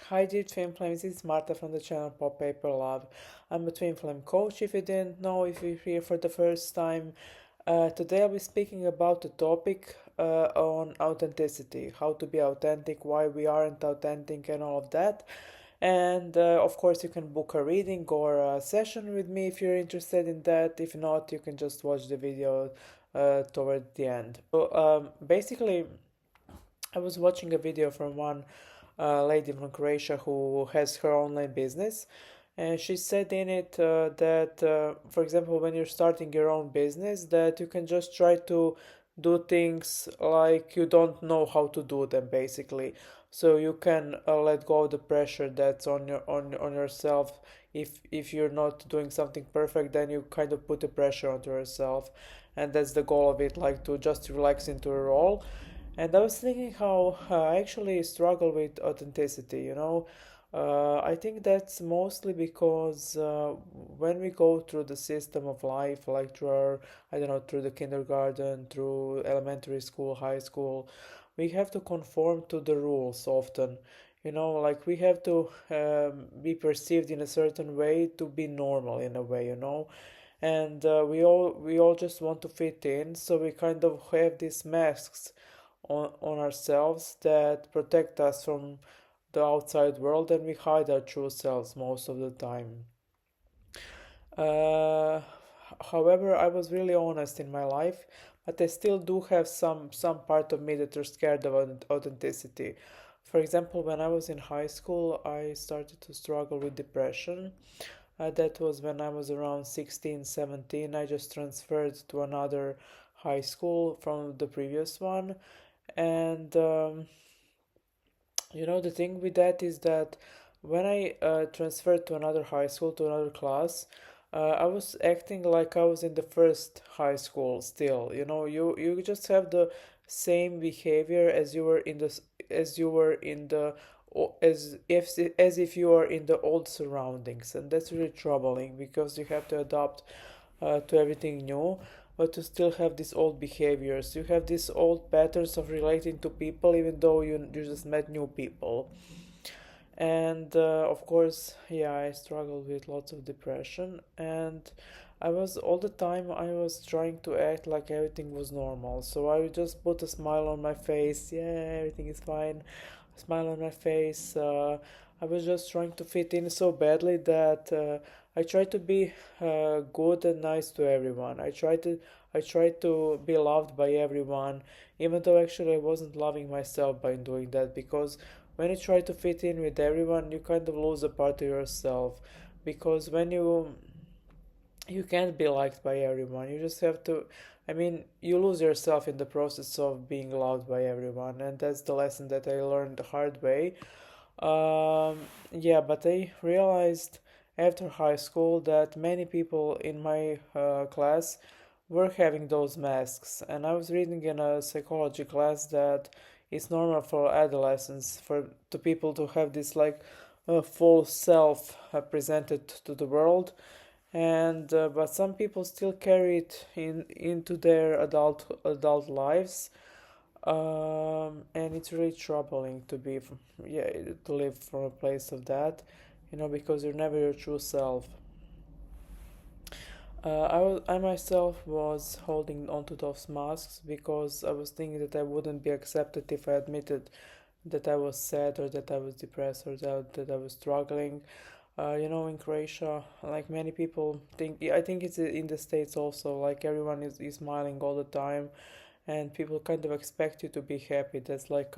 Hi dear Twin Flames, it's Marta from the channel Pop Paper Love. I'm a Twin Flame coach if you didn't know, if you're here for the first time. Today I'll be speaking about the topic on authenticity, how to be authentic, why we aren't authentic and all of that. And of course you can book a reading or a session with me if you're interested in that. If not, you can just watch the video toward the end. Basically, I was watching a video from one lady from Croatia who has her online business, and she said in it that, for example, when you're starting your own business, that you can just try to do things like you don't know how to do them, basically. So you can let go of the pressure that's on yourself. If you're not doing something perfect, then you kind of put the pressure onto yourself, and that's the goal of it, like to just relax into a role. And I was thinking how I actually struggle with authenticity. I think that's mostly because when we go through the system of life, like through I don't know, through the kindergarten, through elementary school, high school, we have to conform to the rules often. Like we have to be perceived in a certain way to be normal in a way. And we all just want to fit in, so we kind of have these masks on ourselves that protect us from the outside world, and we hide our true selves most of the time. Uh, However, I was really honest in my life, but I still do have some part of me that are scared of authenticity. For example, when I was in high school, I started to struggle with depression. That was when I was around 16, 17. I just transferred to another high school from the previous one. And the thing with that is that when I transferred to another high school, to another class, I was acting like I was in the first high school still. You just have the same behavior as you were in the as you were in the as if you are in the old surroundings, and that's really troubling because you have to adapt to everything new, but to still have these old behaviors. You have these old patterns of relating to people, even though you just met new people. And of course, yeah, I struggled with lots of depression, and I was all the time I was trying to act like everything was normal. So I would just put a smile on my face. Yeah, everything is fine. Smile on my face. I was just trying to fit in so badly that I tried to be good and nice to everyone. I tried to be loved by everyone, even though actually I wasn't loving myself by doing that, because when you try to fit in with everyone, you kind of lose a part of yourself, because when you can't be liked by everyone. You just have to, I mean, you lose yourself in the process of being loved by everyone, and that's the lesson that I learned the hard way. Yeah, but I realized after high school that many people in my class were having those masks, and I was reading in a psychology class that it's normal for adolescents for to people to have this like full self presented to the world, and but some people still carry it into their adult lives, and it's really troubling to be yeah, to live from a place of that, because you're never your true self. I myself was holding onto those masks because I was thinking that I wouldn't be accepted if I admitted that I was sad, or that I was depressed, or that I was struggling. In Croatia, like many people think, yeah, I think it's in the States also, like everyone is smiling all the time, and people kind of expect you to be happy. That's like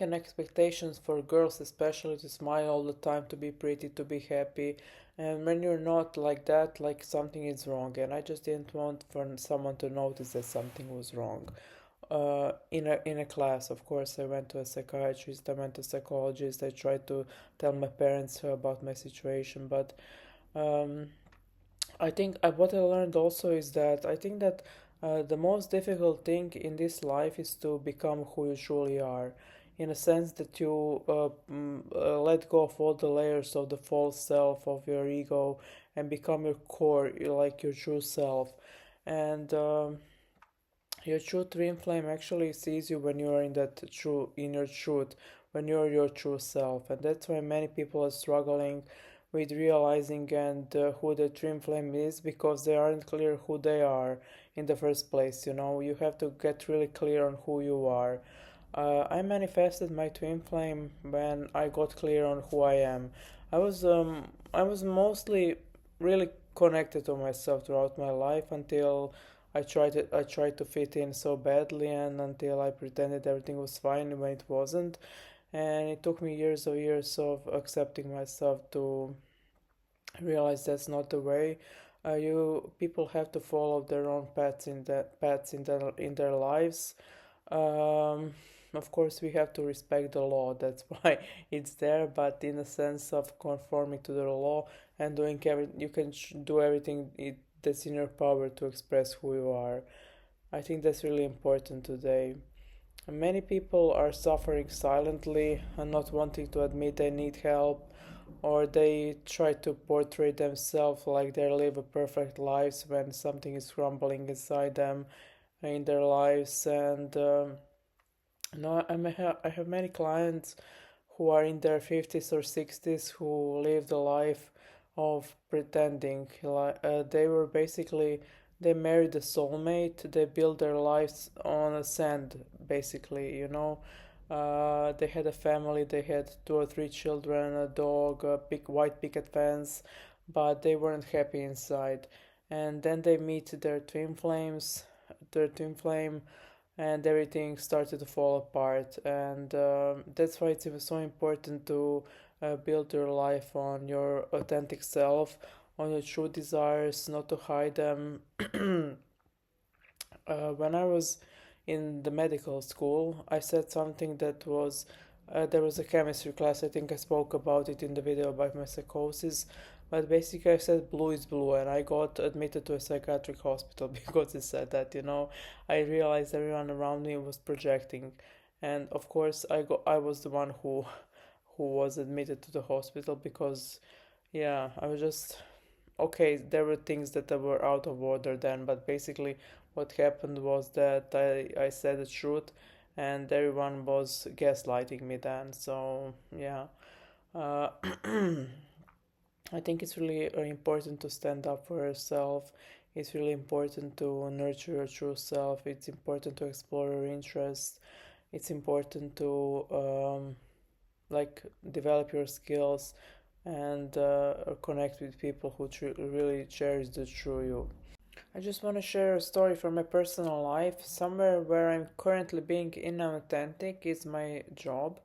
an expectation for girls, especially, to smile all the time, to be pretty, to be happy. And when you're not like that, like something is wrong. And I just didn't want for someone to notice that something was wrong. In a class, of course, I went to a psychiatrist, I went to a psychologist, I tried to tell my parents about my situation, but um, I think what I learned also is that I think that the most difficult thing in this life is to become who you truly are, in a sense that you let go of all the layers of the false self of your ego and become your core, like your true self. And your true twin flame actually sees you when you are in that true inner truth, when you're your true self. And that's why many people are struggling with realizing and who the twin flame is, because they aren't clear who they are in the first place. You have to get really clear on who you are. I manifested my twin flame when I got clear on who I am. I was mostly really connected to myself throughout my life until I tried to fit in so badly, and until I pretended everything was fine when it wasn't. And it took me years of accepting myself to realize that's not the way. You people have to follow their own paths in their lives. um, of course, we have to respect the law. That's why it's there. But in a sense of conforming to the law and doing you can do everything that's in your power to express who you are. I think that's really important today. Many people are suffering silently and not wanting to admit they need help, or they try to portray themselves like they live a perfect lives when something is crumbling inside them in their lives. And no, I have many clients who are in their 50s or 60s who live the life of pretending. They were basically, they married a soulmate, they built their lives on a sand, basically. They had a family, they had two or three children, a dog, a big white picket fence, but they weren't happy inside. And then they meet their twin flame, and everything started to fall apart. And that's why it's so important to build your life on your authentic self, on your true desires, not to hide them. When I was in the medical school, I said something that was there was a chemistry class. I think I spoke about it in the video about my psychosis. But basically, I said blue is blue, and I got admitted to a psychiatric hospital because I said that. I realized everyone around me was projecting, and of course, I was the one who was admitted to the hospital because, yeah, I was just okay. There were things that were out of order then, but basically, what happened was that I said the truth, and everyone was gaslighting me then. So yeah. Uh, I think it's really important to stand up for yourself. It's really important to nurture your true self. It's important to explore your interests. It's important to like develop your skills and connect with people who really cherish the true you. I just want to share a story from my personal life. Somewhere where I'm currently being inauthentic is my job,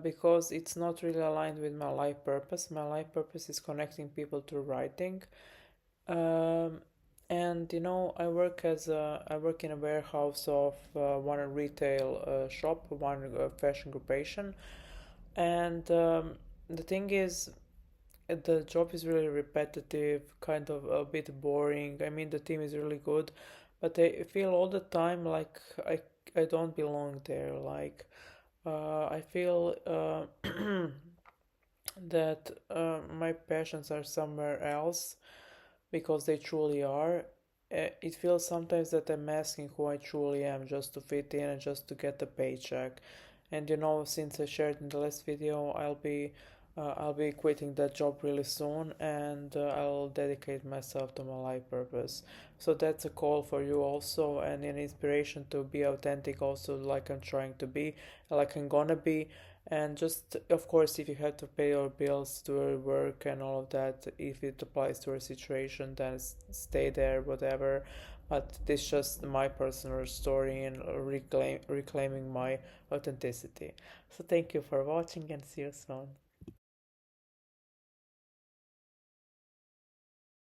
because it's not really aligned with my life purpose. My life purpose is connecting people to writing. Um, and I work in a warehouse of one retail shop, one fashion groupation. And the thing is, the job is really repetitive, kind of a bit boring. I mean, the team is really good, but I feel all the time like I don't belong there. Like I feel that my passions are somewhere else because they truly are. It feels sometimes that I'm masking who I truly am just to fit in and just to get the paycheck. And since I shared in the last video, I'll be quitting that job really soon, and I'll dedicate myself to my life purpose. So that's a call for you also, and an inspiration to be authentic also, like I'm trying to be, like I'm gonna be. And just, of course, if you have to pay your bills to your work and all of that, if it applies to your situation, then stay there, whatever. But this is just my personal story and reclaiming my authenticity. So thank you for watching, and see you soon.